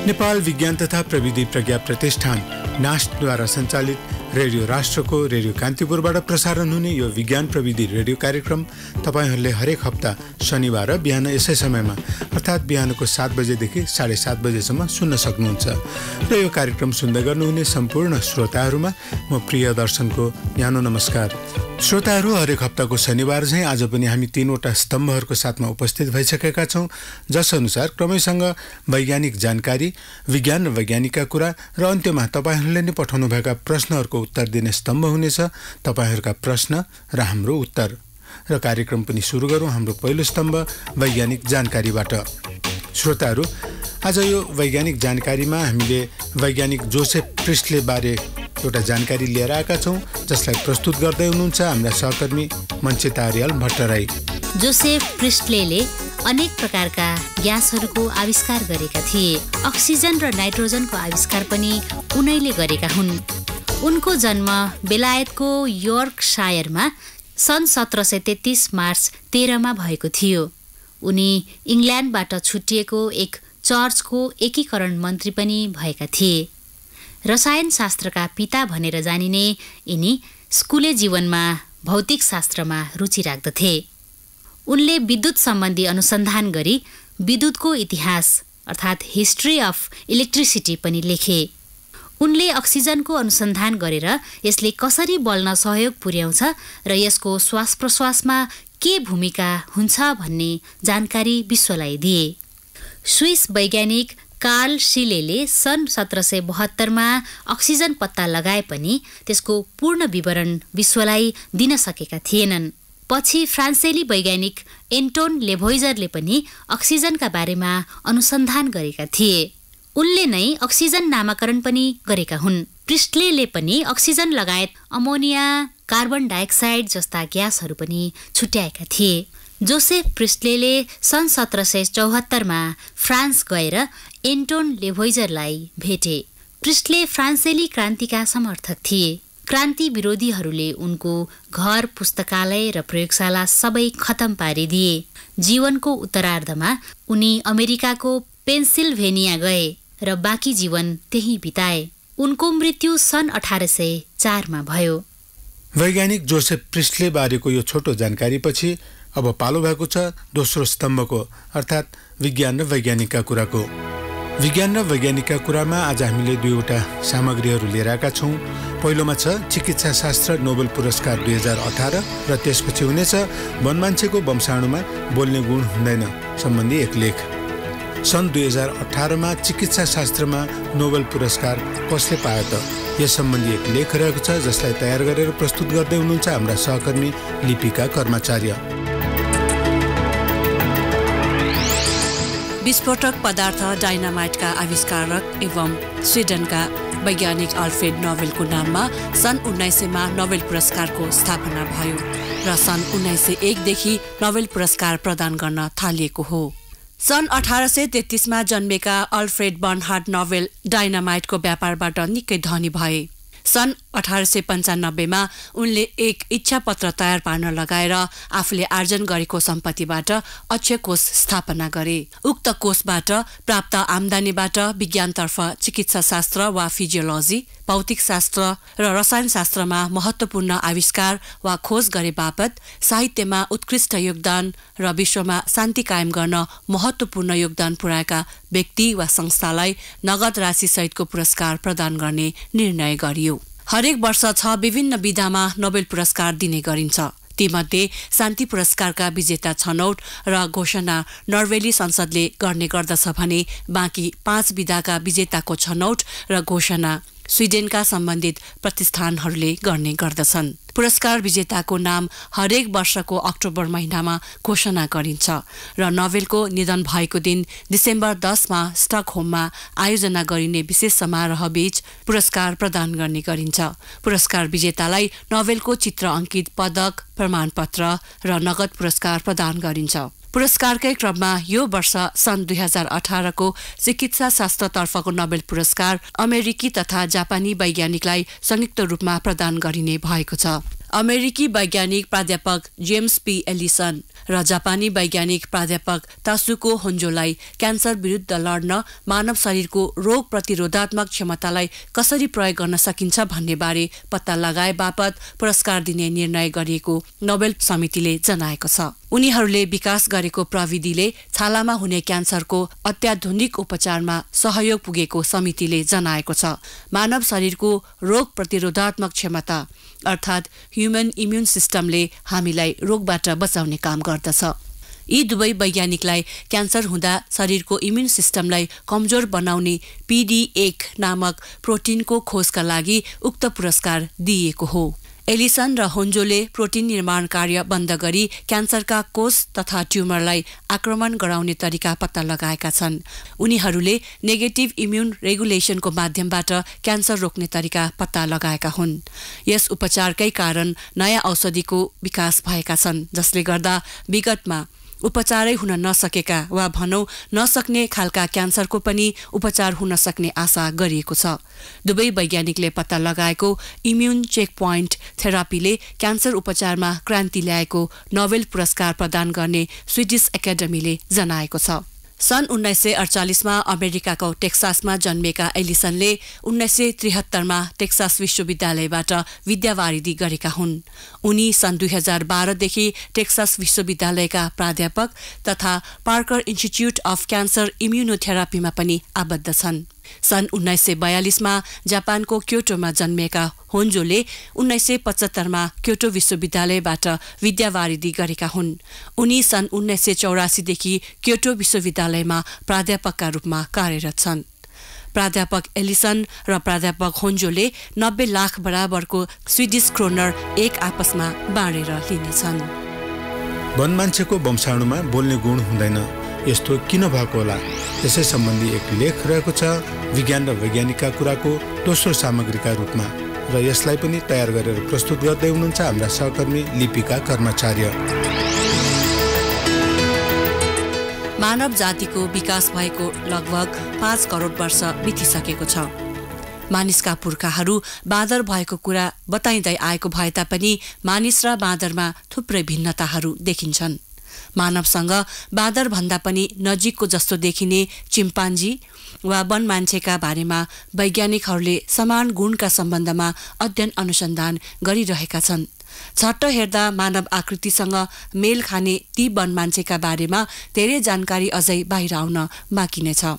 नेपाल विज्ञान तथा प्रविधि प्रज्ञा प्रतिष्ठान नास्टद्वारा सञ्चालित रेडियो राष्ट्रको रेडियो कान्तिपुरबाट प्रसारण हुने यो विज्ञान प्रविधि रेडियो कार्यक्रम तपाईहरूले हरेक हप्ता शनिबार बिहान यसै समयमा अर्थात् बिहानको 7 बजेदेखि 7:30 बजेसम्म सुन्न सक्नुहुन्छ र यो कार्यक्रम सुन्दै गर्नुहुने सम्पूर्ण श्रोताहरूमा म प्रिय दर्शनको न्यानो नमस्कार। श्रोताहरू, हरेक हप्ताको शनिबार चाहिँ आज पनि हामी 3वटा स्तम्भहरूको साथमा उपस्थित भइसकेका छौँ, जसअनुसार क्रमैसँग वैज्ञानिक जानकारी, विज्ञान र वैज्ञानिकका कुरा र अन्त्यमा तपाईहरूले नै पठाउनुभएका प्रश्नहरूको उत्तर दिने स्तम्भ हुनेछ। तपाईहरूका प्रश्न र हाम्रो उत्तर र कार्यक्रम पनि सुरु गरौँ हाम्रो पहिलो स्तम्भ वैज्ञानिक जानकारीबाट। श्रोताहरू, आज यो वैज्ञानिक जानकारीमा हामीले वैज्ञानिक जोसेफ प्रिस्टले बारे एउटा जानकारी लिएर आएका छौँ, जसलाई प्रस्तुत गर्दै हुनुहुन्छ हाम्रा सहकर्मी मञ्चिता आर्याल भट्टराई। जोसेफ प्रिस्टले अनेक प्रकारका ग्यासहरूको आविष्कार गरेका थिए। अक्सिजन र नाइट्रोजनको आविष्कार पनि उनैले गरेका हुन्। उनको जन्म बेलायतको यर्कशायरमा सन् 1733 मार्च 13 भएको थियो। उनी इङ्ल्यान्डबाट छुट्टिएको एक चर्चको एकीकरण मन्त्री पनि भएका थिए। रसायनशास्त्रका पिता भनेर जानिने यिनी स्कुले जीवनमा भौतिक शास्त्रमा रुचि राख्दथे। उनले विद्युत सम्बन्धी अनुसन्धान गरी विद्युतको इतिहास अर्थात् हिस्ट्री अफ इलेक्ट्रिसिटी पनि लेखे। उनले अक्सिजनको अनुसन्धान गरेर यसले कसरी बल्न सहयोग पुर्याउँछ र यसको श्वास प्रश्वासमा के भूमिका हुन्छ भन्ने जानकारी विश्वलाई दिए। स्विस वैज्ञानिक कार्ल शिलेले सन् 1772 अक्सिजन पत्ता लगाए पनि त्यसको पूर्ण विवरण विश्वलाई दिन सकेका थिएनन्। पछि फ्रान्सेली वैज्ञानिक एन्टोन लेभोइजरले पनि अक्सिजनका बारेमा अनुसन्धान गरेका थिए। उनले नै अक्सिजन नामाकरण पनि गरेका हुन्। प्रिस्टले पनि अक्सिजन लगायत अमोनिया, कार्बन डाइअक्साइड जस्ता ग्यासहरू पनि छुट्याएका थिए। जोसेफ प्रिस्टले सन् 1774 फ्रान्स गएर एन्टोन लेभोइजरलाई भेटे। प्रिस्टले फ्रान्सेली क्रान्तिका समर्थक थिए। क्रान्ति विरोधीहरूले उनको घर, पुस्तकालय र प्रयोगशाला सबै खतम पारिदिए। जीवनको उत्तरार्धमा उनी अमेरिकाको पेन्सिल्भेनिया गए र बाँकी जीवन त्यही बिताए। उनको मृत्यु सन् 1804 मा भयो। वैज्ञानिक जोसेफ प्रिस्टले बारेको यो छोटो जानकारीपछि अब पालो भएको छ दोस्रो स्तम्भको अर्थात् विज्ञान र वैज्ञानिकका कुराको। विज्ञान र वैज्ञानिकका कुरामा आज हामीले 2वटा सामग्रीहरू लिएर आएका छौँ। पहिलोमा छ चिकित्सा शास्त्र नोबेल पुरस्कार 2018 र त्यसपछि हुनेछ वनमान्छेको वंशाणुमा बोल्ने गुण हुँदैन सम्बन्धी एक लेख। सन् 2018 मा चिकित्सा शास्त्रमा नोबेल पुरस्कार कसले पायो त, यस सम्बन्धी एक लेख रहेको छ, जसलाई तयार गरेर प्रस्तुत गर्दै हुनुहुन्छ हाम्रा सहकर्मी लिपिका कर्मचार्य। विस्फोटक पदार्थ डाइनामाइटका आविष्कारक एवं स्विडेनका वैज्ञानिक अल्फ्रेड नोबेलको नाममा सन् 1900 मा नोबेल पुरस्कारको स्थापना भयो र सन् 1901 देखि नोबेल पुरस्कार प्रदान गर्न थालिएको हो। सन् 1833 मा जन्मेका अल्फ्रेड बर्नहार्ड नोबेल डाइनामाइटको व्यापारबाट निकै धनी भए। सन् 1895 मा उनले एक इच्छा पत्र तयार पार्न लगाएर आफूले आर्जन गरेको सम्पत्तिबाट अक्षय कोष स्थापना गरे। उक्त कोषबाट प्राप्त आम्दानीबाट विज्ञानतर्फ चिकित्सा शास्त्र वा फिजियोलोजी, भौतिक शास्त्र र रसायनशास्त्रमा महत्त्वपूर्ण आविष्कार वा खोज गरे बापत साहित्यमा उत्कृष्ट योगदान र विश्वमा शान्ति कायम गर्न महत्त्वपूर्ण योगदान पुर्याएका व्यक्ति वा संस्थालाई नगद राशि सहितको पुरस्कार प्रदान गर्ने निर्णय गरियो। हरेक वर्ष 6 विभिन्न विधामा नोबेल पुरस्कार दिने गरिन्छ। तीमध्ये शान्ति पुरस्कारका विजेता छनौट र घोषणा नर्वेली संसदले गर्ने गर्दछ भने बाँकी 5 विधाका विजेताको छनौट र घोषणा स्विडेनका सम्बन्धित प्रतिष्ठानहरूले गर्ने गर्दछन्। पुरस्कार विजेताको नाम हरेक वर्षको अक्टोबर महिनामा घोषणा गरिन्छ र नोबेलको निधन भएको दिन डिसेम्बर 10 मा स्टकहोममा आयोजना गरिने विशेष समारोह बीच पुरस्कार प्रदान गर्ने गरिन्छ। पुरस्कार विजेतालाई नोबेलको चित्र अंकित पदक, प्रमाणपत्र र नगद पुरस्कार प्रदान गरिन्छ। पुरस्कारकै क्रममा यो वर्ष सन् 2018 को चिकित्सा शास्त्रतर्फको नोबेल पुरस्कार अमेरिकी तथा जापानी वैज्ञानिकलाई संयुक्त रूपमा प्रदान गरिने भएको छ। अमेरिकी वैज्ञानिक प्राध्यापक जेम्स पी एलिसन र जापानी वैज्ञानिक प्राध्यापक तासुको होन्जोलाई क्यान्सर विरुद्ध लड्न मानव शरीरको रोग प्रतिरोधात्मक क्षमतालाई कसरी प्रयोग गर्न सकिन्छ भन्ने बारे पत्ता लगाए बापत पुरस्कार दिने निर्णय गरिएको नोबेल समितिले जनाएको छ। उनीहरूले विकास गरेको प्रविधिले छालामा हुने क्यान्सरको अत्याधुनिक उपचारमा सहयोग पुगेको समितिले जनाएको छ। मानव शरीरको रोग प्रतिरोधात्मक क्षमता अर्थात् ह्युमन इम्युन सिस्टमले हामीलाई रोगबाट बचाउने काम गर्दछ। यी दुवै वैज्ञानिकलाई क्यान्सर हुँदा शरीरको इम्युन सिस्टमलाई कमजोर बनाउने PD1 नामक प्रोटिनको खोजका लागि उक्त पुरस्कार दिइएको हो। एलिसन र होन्जोले प्रोटिन निर्माण कार्य बन्द गरी क्यान्सरका कोष तथा ट्युमरलाई आक्रमण गराउने तरिका पत्ता लगाएका छन्। उनीहरूले नेगेटिभ इम्युन रेगुलेसनको माध्यमबाट क्यान्सर रोक्ने तरिका पत्ता लगाएका हुन्। यस उपचारकै कारण नयाँ औषधिको विकास भएका छन्, जसले गर्दा विगतमा उपचारै हुन नसकेका वा भनौं नसक्ने खालका क्यान्सरको पनि उपचार हुन सक्ने आशा गरिएको छ। दुवै वैज्ञानिकले पत्ता लगाएको इम्युन चेक पोइन्ट थेरापीले क्यान्सर उपचारमा क्रान्ति ल्याएको नोबेल पुरस्कार प्रदान गर्ने स्विडिश एकाडेमीले जनाएको छ। सन् 1948 मा अमेरिकाको टेक्सासमा जन्मेका एलिसनले 1973 मा टेक्सास विश्वविद्यालयबाट विद्यावारिधि गरेका हुन्। उनी सन् 2012 देखि टेक्सास विश्वविद्यालयका प्राध्यापक तथा पार्कर इन्स्टिच्युट अफ क्यान्सर इम्युनोथेरापीमा पनि आबद्ध छन्। सन् 1942 मा जापानको क्योटोमा जन्मेका होन्जोले 1975 मा क्योटो विश्वविद्यालयबाट विद्यावारिधि गरेका हुन्। उनी सन् 1984 देखि क्योटो विश्वविद्यालयमा प्राध्यापकका रूपमा कार्यरत छन्। प्राध्यापक एलिसन र प्राध्यापक होन्जोले 90 लाख बराबरको स्विडिश क्रोनर एक आपसमा बाँडेर लिनेछन्। वन मान्छेको वंशाणुमा बोल्ने गुण हुँदैन, यस्तो किन भएको होला? यसै सम्बन्धी एक लेख रहेको छ विज्ञान र वैज्ञानिकका कुराको दोस्रो सामग्रीका रूपमा, र यसलाई पनि तयार गरेर प्रस्तुत गर्दै हुनुहुन्छ हाम्रा सहकर्मी लिपिका कर्मचार्य। मानव जातिको विकास भएको लगभग 5 करोड वर्ष बितिसकेको छ। मानिसका पुर्खाहरू बाँदर भएको कुरा बताइँदै आएको भए तापनि मानिस र बाँदरमा थुप्रै भिन्नताहरू देखिन्छन्। मानवसँग बाँदर भन्दा पनि नजिकको जस्तो देखिने चिम्पान्जी वा वन मान्छेका बारेमा वैज्ञानिकहरूले समान गुणका सम्बन्धमा अध्ययन अनुसन्धान गरिरहेका छन्। झट्ट हेर्दा मानव आकृतिसँग मेल खाने ती वन मान्छेका बारेमा धेरै जानकारी अझै बाहिर आउन बाँकी नै छ।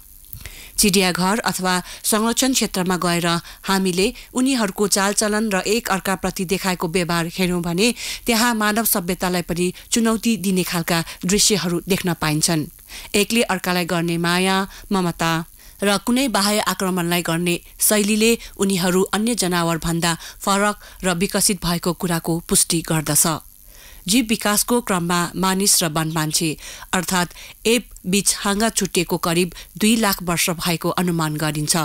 चिडियाघर अथवा संरक्षण क्षेत्रमा गएर हामीले उनीहरूको चालचलन र एक अर्काप्रति देखाएको व्यवहार हेर्यौं भने त्यहाँ मानव सभ्यतालाई पनि चुनौती दिने खालका दृश्यहरू देख्न पाइन्छन्। एकले अर्कालाई गर्ने माया, ममता र कुनै बाह्य आक्रमणलाई गर्ने शैलीले उनीहरू अन्य जनावर भन्दा फरक र विकसित भएको कुराको पुष्टि गर्दछ। जीव विकासको क्रममा मानिस र वन मान्छे अर्थात् एप बीच हाँगा छुटिएको करिब 2 लाख वर्ष भएको अनुमान गरिन्छ।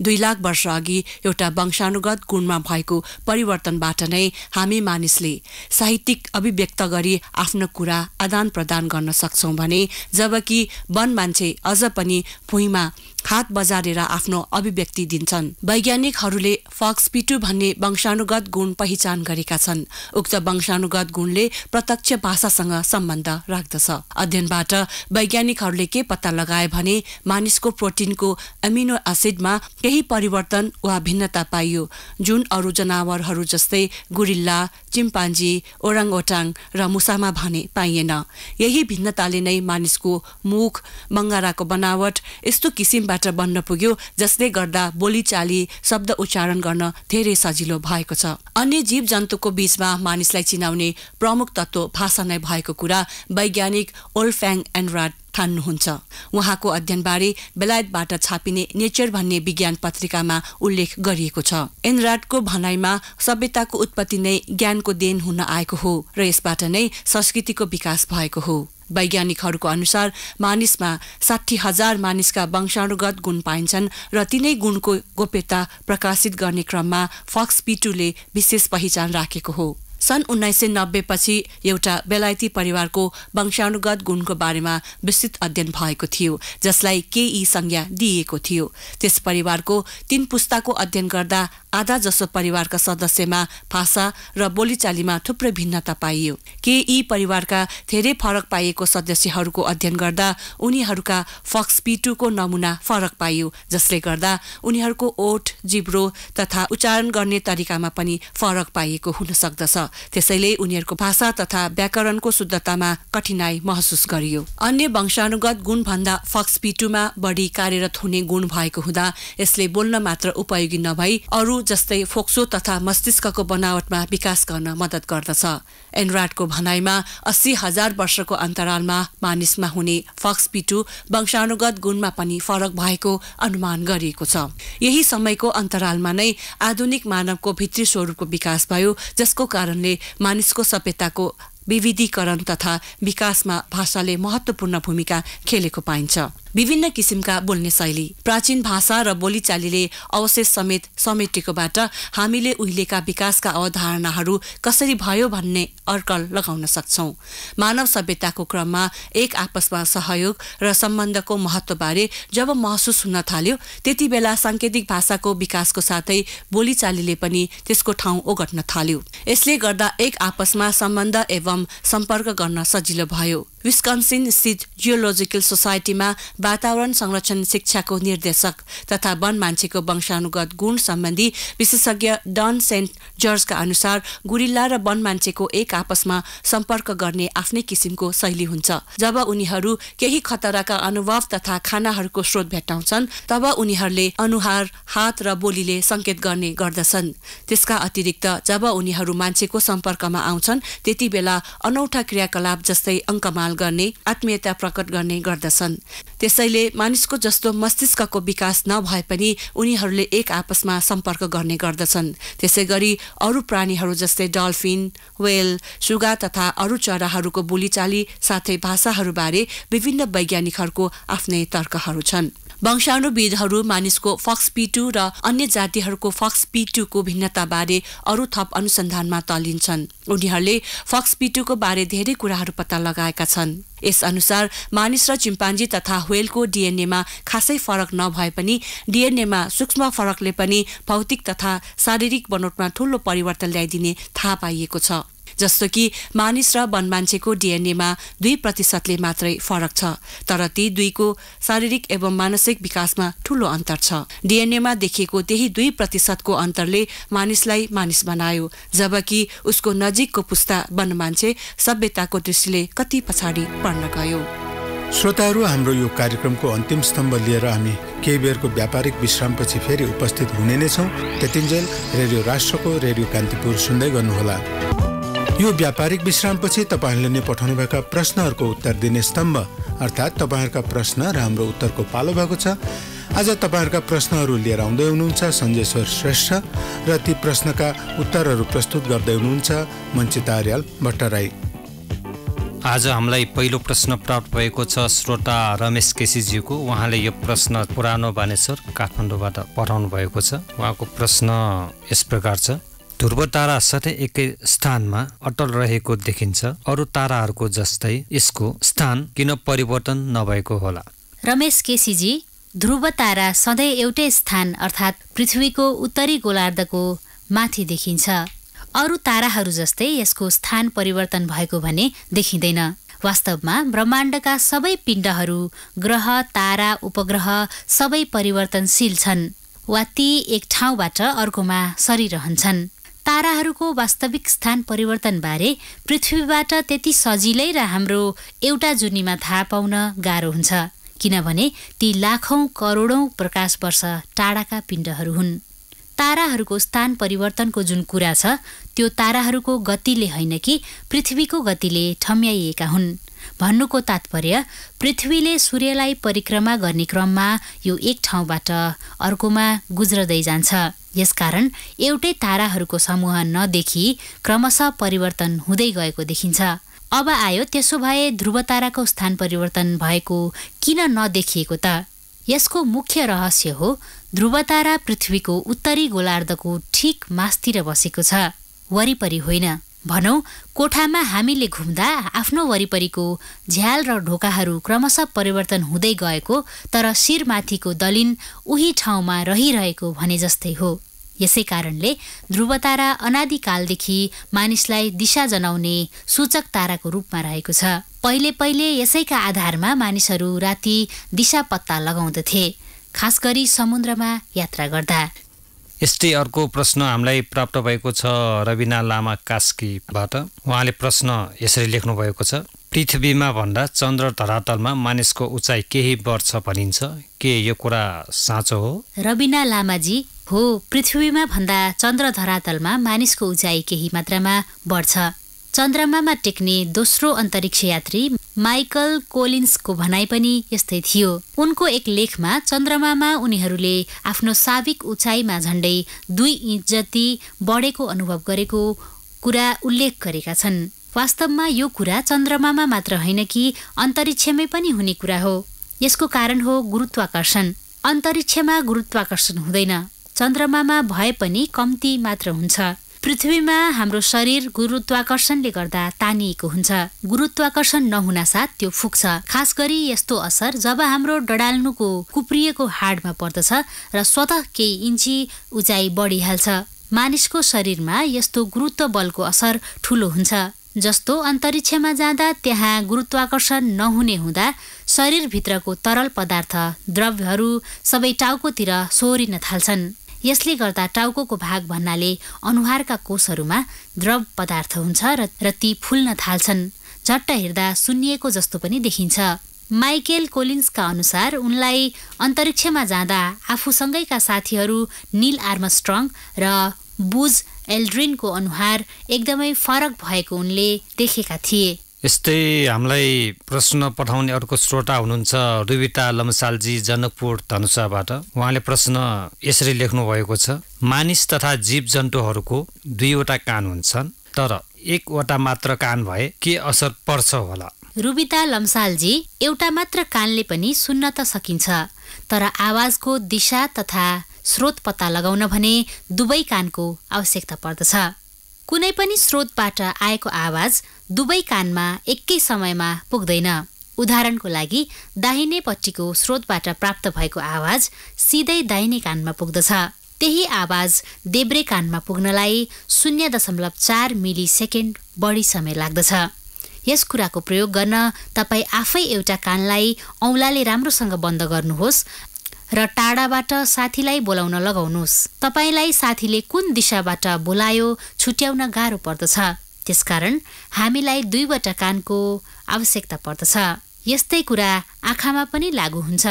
2 लाख वर्ष अघि एउटा वंशानुगत गुणमा भएको परिवर्तनबाट नै हामी मानिसले साहित्यिक अभिव्यक्त गरी आफ्नो कुरा आदान प्रदान गर्न सक्छौं भने जबकि वन मान्छे अझ पनि भुइँमा हात बजारेर आफ्नो अभिव्यक्ति दिन्छन्। वैज्ञानिकहरूले फक्सपिटु भन्ने वंशानुगत गुण पहिचान गरेका छन्। उक्त वंशानुगत गुणले प्रत्यक्ष भाषासँग सम्बन्ध राख्दछ। अध्ययनबाट वैज्ञानिकहरूले के पत्ता लगाए भने मानिसको प्रोटिनको एमिनो एसिडमा केही परिवर्तन वा भिन्नता पाइयो जुन अरू जनावरहरू जस्तै गुरिल्ला, चिम्पान्जी, ओराङओटाङ र मुसामा भने पाइएन। यही भिन्नताले नै मानिसको मुख, मङ्गाराको बनावट यस्तो किसिमबाट बन्न पुग्यो जसले गर्दा बोलीचाली, शब्द उच्चारण गर्न धेरै सजिलो भएको छ। अन्य जीव जन्तुको बीचमा मानिसलाई चिनाउने प्रमुख तत्त्व भाषा नै भएको कुरा वैज्ञानिक ओल्फ्याङ एनराड ठान्नुहुन्छ। उहाँको अध्ययनबारे बेलायतबाट छापिने नेचर भन्ने विज्ञान पत्रिकामा उल्लेख गरिएको छ। एनराडको भनाइमा सभ्यताको उत्पत्ति नै ज्ञानको देन हुन आएको हो र यसबाट नै संस्कृतिको विकास भएको हो। वैज्ञानिकहरूको अनुसार मानिसमा 60,000 मानिसका वंशानुगत गुण पाइन्छन् र तिनै गुणको गोप्यता प्रकाशित गर्ने क्रममा फक्सपिटुले विशेष पहिचान राखेको हो। सन् 1990 पछि एउटा बेलायती परिवारको वंशानुगत गुणको बारेमा विस्तृत अध्ययन भएको थियो जसलाई KE संज्ञा दिइएको थियो। त्यस परिवारको 3 पुस्ताको अध्ययन गर्दा आधा जसो परिवारका सदस्यमा भाषा र बोलीचालीमा थुप्रै भिन्नता पाइयो। के यी परिवारका धेरै फरक पाइएको सदस्यहरूको अध्ययन गर्दा उनीहरूका फक्स-पिटू को नमुना फरक पाइयो, जसले गर्दा उनीहरूको ओठ, जिब्रो तथा उच्चारण गर्ने तरिकामा पनि फरक पाइएको हुन सक्दछ। त्यसैले उनीहरूको भाषा तथा व्याकरणको शुद्धतामा कठिनाई महसुस गरियो। अन्य वंशानुगत गुणभन्दा फक्स-पिटूमा बढी कार्यरत हुने गुण भएको हुँदा यसले बोल्न मात्र उपयोगी नभई अरू जस्तै फोक्सो तथा मस्तिष्कको बनावटमा विकास गर्न मद्दत गर्दछ। एनराडको भनाइमा 80,000 वर्षको अन्तरालमा मानिसमा हुने फक्स-पिटू वंशानुगत गुणमा पनि फरक भएको अनुमान गरिएको छ। यही समयको अन्तरालमा नै आधुनिक मानवको भित्री स्वरूपको विकास भयो, जसको कारणले मानिसको सभ्यताको विविधीकरण तथा विकासमा भाषाले महत्त्वपूर्ण भूमिका खेलेको पाइन्छ। विभिन्न किसिमका बोल्ने शैली, प्राचीन भाषा र बोलीचालीले अवशेष समेत समेटेकोबाट हामीले उहिलेका विकासका अवधारणाहरू कसरी भयो भन्ने अड्कल लगाउन सक्छौं। मानव सभ्यताको क्रममा एक आपसमा सहयोग र सम्बन्धको महत्त्वबारे जब महसुस हुन थाल्यो, त्यति बेला सांकेतिक भाषाको विकासको साथै बोलीचालीले पनि त्यसको ठाउँ ओगट्न थाल्यो। यसले गर्दा एक आपसमा सम्बन्ध एवं सम्पर्क गर्न सजिलो भयो। विस्कन्सिन स्थित जियोलोजिकल सोसाइटीमा वातावरण संरक्षण शिक्षाको निर्देशक तथा वन मान्छेको वंशानुगत गुण सम्बन्धी विशेषज्ञ डन सेन्ट जर्जका अनुसार गुरिल्ला र वन मान्छेको एक आपसमा सम्पर्क गर्ने आफ्नै किसिमको शैली हुन्छ। जब उनीहरू केही खतराका अनुभव तथा खानाहरूको स्रोत भेट्टाउँछन्, तब उनीहरूले अनुहार, हात र बोलीले संकेत गर्ने गर्दछन्। त्यसका अतिरिक्त जब उनीहरू मान्छेको सम्पर्कमा आउँछन्, त्यति बेला अनौठा क्रियाकलाप जस्तै अङ्कमाल गर्ने, आत्मीयता प्रकट गर्ने गर्दछन्। त्यसैले मानिसको जस्तो मस्तिष्कको विकास नभए पनि उनीहरूले एक आपसमा सम्पर्क गर्ने गर्दछन्। त्यसैगरी अरू प्राणीहरू जस्तै डल्फिन, व्हेल, सुगा तथा अरू चराहरूको बोलीचाली साथै भाषाहरूबारे विभिन्न वैज्ञानिकहरूको आफ्नै तर्कहरू छन्। वंशाणुविदहरू मानिसको फक्स-पिटू र अन्य जातिहरूको फक्स-पिटूको भिन्नताबारे अरू थप अनुसन्धानमा तल्लिन्छन्। उनीहरूले फक्स-पिटूको बारे धेरै कुराहरू पत्ता लगाएका छन्। यस अनुसार मानिस र चिम्पान्जी तथा व्हेलको डीएनएमा खासै फरक नभए पनि डीएनएमा सूक्ष्म फरकले पनि भौतिक तथा शारीरिक बनोटमा ठूलो परिवर्तन ल्याइदिने थाहा पाइएको छ। जस्तो कि मानिस र वनमान्छेको डीएनएमा 2% मात्रै फरक छ, तर ती दुईको शारीरिक एवं मानसिक विकासमा ठूलो अन्तर छ। डीएनएमा देखिएको त्यही 2% को अन्तरले मानिसलाई मानिस बनायो, जबकि उसको नजिकको पुस्ता वनमान्छे सभ्यताको दृष्टिले कति पछाडि पर्न गयो। श्रोताहरू, हाम्रो यो कार्यक्रमको अन्तिम स्तम्भ लिएर हामी केही बेरको व्यापारिक विश्रामपछि फेरि उपस्थित हुने नै छौं। त्यतिन्जेल रेडियो राष्ट्रको रेडियो कान्तिपुर सुन्दै गर्नुहोला। यो व्यापारिक विश्रामपछि तपाईहरूले नै पठाउनुभएका प्रश्नहरूको उत्तर दिने स्तम्भ अर्थात् तपाईँहरूका प्रश्न र हाम्रो उत्तरको पालो भएको छ। आज तपाईँहरूका प्रश्नहरू लिएर आउँदै हुनुहुन्छ सञ्जयश्वर श्रेष्ठ र ती प्रश्नका उत्तरहरू प्रस्तुत गर्दै हुनुहुन्छ मञ्चिता आर्याल भट्टराई। आज हामीलाई पहिलो प्रश्न प्राप्त भएको छ श्रोता रमेश केसीज्यूको। उहाँले यो प्रश्न पुरानो बानेश्वर काठमाडौँबाट पठाउनु भएको छ। उहाँको प्रश्न यस प्रकार छ: ध्रुव तारा सधैँ एकै स्थानमा अटल रहेको देखिन्छ, अरू ताराहरूको जस्तै यसको स्थान किन परिवर्तन नभएको होला? रमेश केसीजी, ध्रुव तारा सधैँ एउटै स्थान अर्थात् पृथ्वीको उत्तरी गोलार्धको माथि देखिन्छ। अरू ताराहरू जस्तै यसको स्थान परिवर्तन भएको भने देखिँदैन। वास्तवमा ब्रह्माण्डका सबै पिण्डहरू, ग्रह, तारा, उपग्रह सबै परिवर्तनशील छन् वा ती एक ठाउँबाट अर्कोमा सरिरहन्छन्। ताराहरूको वास्तविक स्थान परिवर्तनबारे पृथ्वीबाट त्यति सजिलै र हाम्रो एउटा जुनीमा थाहा पाउन गाह्रो हुन्छ, किनभने ती लाखौं करोडौं प्रकाश वर्ष टाढाका पिण्डहरू हुन्। ताराहरूको स्थान परिवर्तनको जुन कुरा छ, त्यो ताराहरूको गतिले होइन कि पृथ्वीको गतिले ठम्याइएका हुन्। भन्नुको तात्पर्य, पृथ्वीले सूर्यलाई परिक्रमा गर्ने क्रममा यो एक ठाउँबाट अर्कोमा गुज्रदै जान्छ। यसकारण एउटै ताराहरूको समूह नदेखि क्रमशः परिवर्तन हुँदै गएको देखिन्छ। अब आयो त्यसो भए ध्रुव ताराको स्थान परिवर्तन भएको किन नदेखिएको त? यसको मुख्य रहस्य हो ध्रुव तारा पृथ्वीको उत्तरी गोलार्धको ठिक मास्तिर बसेको छ, वरिपरि होइन। भनौं, कोठामा हामीले घुम्दा आफ्नो वरिपरिको झ्याल र ढोकाहरू क्रमशः परिवर्तन हुँदै गएको, तर शिरमाथिको दलिन उही ठाउँमा रहिरहेको भने जस्तै हो। यसै कारणले ध्रुव तारा अनादिकालदेखि मानिसलाई दिशा जनाउने सूचक ताराको रूपमा रहेको छ। पहिले यसैका आधारमा मानिसहरू राति दिशा पत्ता लगाउँदथे, खास गरी समुद्रमा यात्रा गर्दा। यस्तै अर्को प्रश्न हामीलाई प्राप्त भएको छ रविना लामा कास्कीबाट। उहाँले प्रश्न यसरी लेख्नु भएको छ, पृथ्वीमा भन्दा चन्द्र धरातलमा मानिसको उचाइ केही बढ्छ भनिन्छ, के यो कुरा साँचो हो? रविना लामाजी, हो, पृथ्वीमा भन्दा चन्द्र धरातलमा मानिसको उचाइ केही मात्रामा बढ्छ। चन्द्रमामा टेक्ने दोस्रो अन्तरिक्ष यात्री माइकल कोलिन्सको भनाइ पनि यस्तै थियो। उनको एक लेखमा चन्द्रमामा उनीहरूले आफ्नो साविक उचाइमा झण्डै 2 इन्च जति बढेको अनुभव गरेको कुरा उल्लेख गरेका छन्। वास्तवमा यो कुरा चन्द्रमामा मात्र होइन कि अन्तरिक्षमै पनि हुने कुरा हो। यसको कारण हो गुरुत्वाकर्षण। अन्तरिक्षमा गुरुत्वाकर्षण हुँदैन, चन्द्रमामा भए पनि कम्ती मात्र हुन्छ। पृथ्वीमा हाम्रो शरीर गुरुत्वाकर्षणले गर्दा तानिएको हुन्छ। गुरुत्वाकर्षण नहुनासाथ त्यो फुक्छ। खास गरी यस्तो असर जब हाम्रो डडाल्नुको कुप्रिएको हाडमा पर्दछ र स्वतः केही इन्ची उचाइ बढिहाल्छ। मानिसको शरीरमा यस्तो गुरुत्व बलको असर ठुलो हुन्छ। जस्तो अन्तरिक्षमा जाँदा त्यहाँ गुरुत्वाकर्षण नहुने हुँदा शरीरभित्रको तरल पदार्थ द्रव्यहरू सबै टाउकोतिर सोहोरिन थाल्छन्। यसले गर्दा टाउको भाग भन्नाले अनुहारका कोषहरूमा द्रव पदार्थ हुन्छ र ती फुल्न थाल्छन्। झट्ट हेर्दा सुन्निएको जस्तो पनि देखिन्छ। माइकेल कोलिन्सका अनुसार उनलाई अन्तरिक्षमा जाँदा आफूसँगैका साथीहरू नील आर्मस्ट्रङ र बुज एल्ड्रिनको अनुहार एकदमै फरक भएको उनले देखेका थिए। यस्तै हामीलाई प्रश्न पठाउने अर्को श्रोता हुनुहुन्छ रुबिता लम्सालजी जनकपुर धनुषाबाट। उहाँले प्रश्न यसरी लेख्नु भएको छ, मानिस तथा जीव जन्तुहरूको 2वटा कान हुन्छन्, तर 1वटा मात्र कान भए के असर पर्छ होला? रुबिता लम्सालजी, एउटा मात्र कानले पनि सुन्न त सकिन्छ, तर आवाजको दिशा तथा स्रोत पत्ता लगाउन भने 2 कानको आवश्यकता पर्दछ। कुनै पनि स्रोतबाट आएको आवाज 2 कानमा एकै समयमा पुग्दैन। उदाहरणको लागि दाहिनेपट्टिको स्रोतबाट प्राप्त भएको आवाज सिधै दाहिने कानमा पुग्दछ। त्यही आवाज देब्रे कानमा पुग्नलाई 0.4 मिली सेकेन्ड बढी समय लाग्दछ। यस कुराको प्रयोग गर्न तपाईँ आफै एउटा कानलाई औँलाले राम्रोसँग बन्द गर्नुहोस् र टाढाबाट साथीलाई बोलाउन लगाउनुहोस्। तपाईँलाई साथीले कुन दिशाबाट बोलायो छुट्याउन गाह्रो पर्दछ। त्यसकारण हामीलाई 2वटा कानको आवश्यकता पर्दछ। यस्तै कुरा आँखामा पनि लागू हुन्छ।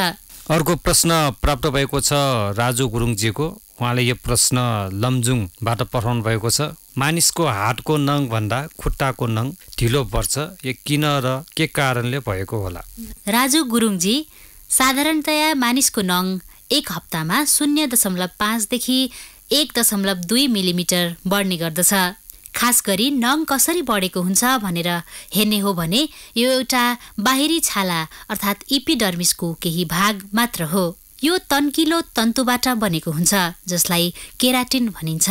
अर्को प्रश्न प्राप्त भएको छ राजु गुरुङजीको। उहाँले यो प्रश्न लमजुङबाट पठाउनु भएको छ, मानिसको हातको नङ भन्दा खुट्टाको नङ ढिलो बढ्छ, यो किन र के कारणले भएको होला? राजु गुरुङजी, साधारणतया मानिसको नङ 1 हप्तामा 0.5 देखि 1.2 मिलिमिटर बढ्ने गर्दछ। खास गरी नङ कसरी बढेको हुन्छ भनेर हेर्ने हो भने यो एउटा बाहिरी छाला अर्थात् इपिडर्मिसको केही भाग मात्र हो। यो तन्किलो तन्तुबाट बनेको हुन्छ जसलाई केराटिन भनिन्छ।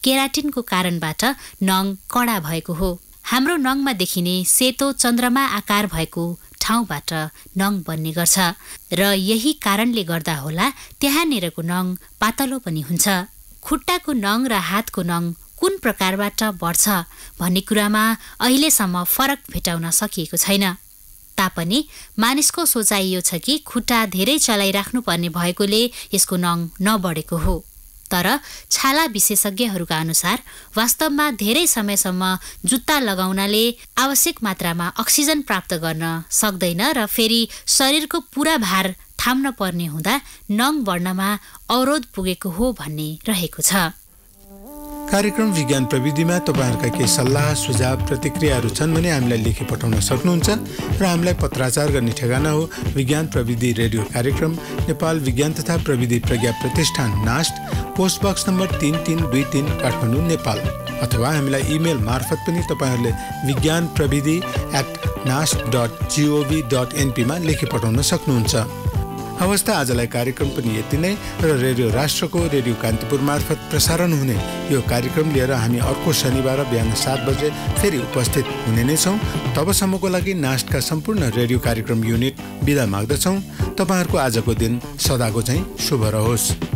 केराटिनको कारणबाट नङ कडा भएको हो। हाम्रो नङमा देखिने सेतो चन्द्रमा आकार भएको ठाउँबाट नङ बन्ने गर्छ र यही कारणले गर्दा होला त्यहाँनिरको नङ पातलो पनि हुन्छ। खुट्टाको नङ र हातको नङ कुन प्रकारबाट बढ्छ भन्ने कुरामा अहिलेसम्म फरक भेटाउन सकिएको छैन। तापनि मानिसको सोचाइ यो छ कि खुट्टा धेरै चलाइराख्नुपर्ने भएकोले यसको नङ नबढेको हो। तर छाला विशेषज्ञहरूका अनुसार वास्तवमा धेरै समयसम्म जुत्ता लगाउनाले आवश्यक मात्रामा अक्सिजन प्राप्त गर्न सक्दैन र फेरि शरीरको पूरा भार थाम्न पर्ने हुँदा नङ बढ्नमा अवरोध पुगेको हो भन्ने रहेको छ। कार्यक्रम विज्ञान प्रविधिमा तपाईहरुका केही सल्लाह सुझाव प्रतिक्रियाहरू छन् भने हामीलाई लेखी पठाउन सक्नुहुन्छ र हामीलाई पत्राचार गर्ने ठेगाना हो विज्ञान प्रविधि रेडियो कार्यक्रम, नेपाल विज्ञान तथा प्रविधि प्रज्ञा प्रतिष्ठान NAST, post box number 3323 Kathmandu Nepal. अथवा हामीलाई इमेल मार्फत पनि तपाईहरुले vigyantpravidi@nast.gov.np मा लेखी पठाउन सक्नुहुन्छ। हवस् त आजलाई कार्यक्रम पनि यति नै र रेडियो राष्ट्रको रेडियो कान्तिपुर मार्फत प्रसारण हुने यो कार्यक्रम लिएर हामी अर्को शनिबार बिहान 7 बजे फेरि उपस्थित हुने नै छौँ। तबसम्मको लागि नास्टका सम्पूर्ण रेडियो कार्यक्रम युनिट बिदा माग्दछौँ। तपाईहरुको आजको दिन सदाको चाहिँ शुभ रहोस्।